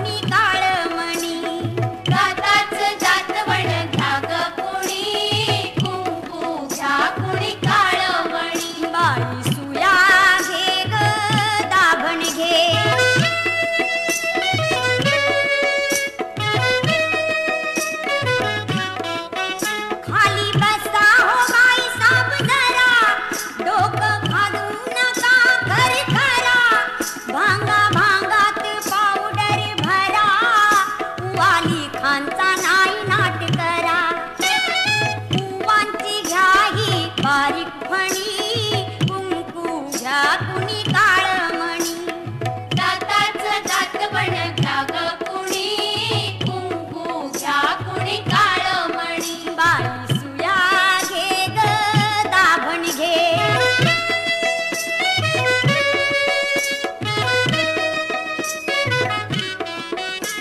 कुणी काळमणी दाताच दातवण घ्या ग कुणी कुंकू घ्या कुणी काळमणी बाई सुया घे ग दाभण घे खाली बसा हो बाई साब जरा डोकं घालू नका खरखरा भांगा भांगात पावडर भरा वाली खांचा नाही नाट करा कुवांची घ्या ही बारीक फणी कुंकू घ्या कुणी काळमणी दाताच दातवण घ्या ग कुणी कुंकू घ्या कुणी काळमणी बाई सुया घे ग दाभण घे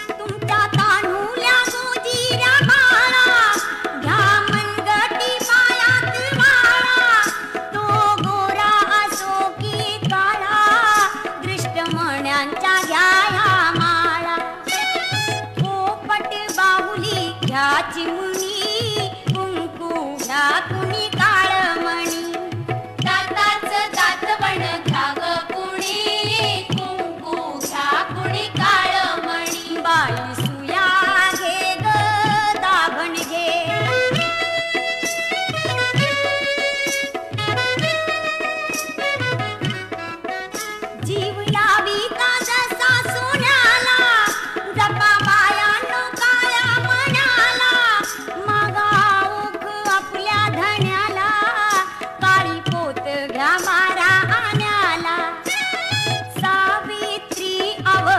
तुमच्या तान्हुल्या गोजीऱ्या बाळा घ्या मनगटी पायात वाळा तो गोरा असो की काळा दृष्टमण्यांच्या घ्या ह्या माळा पोपट बाहुली घ्या चिमणी कुंकू घ्या कुणी काळमणी दाताच दातवण घ्या ग कुणी कुंकू घ्या कुणी काळमणी बाई सुया घे ग दाभण घे जीव लाविता जसा सोन्याला जपा बायानो काळ्या मनाला मागा ओख आपल्या धन्याला काळी पोत घ्या मारा आण्याला सावित्री अव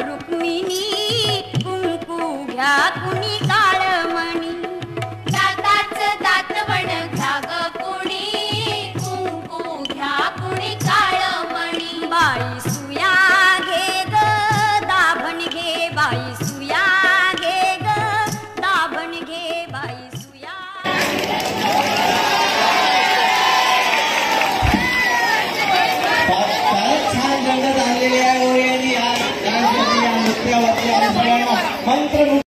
रुक्मिणी कुंकू घ्या कुणी काळमणी दाताच दातवण घ्या ग कुणी कुंकू घ्या कुणी काळमणी बाई सुया घे ग दाभण घे बाई सुया घे ग दाभण घे बाई सुया फारच छान रंग झालेले आहे. मंत्र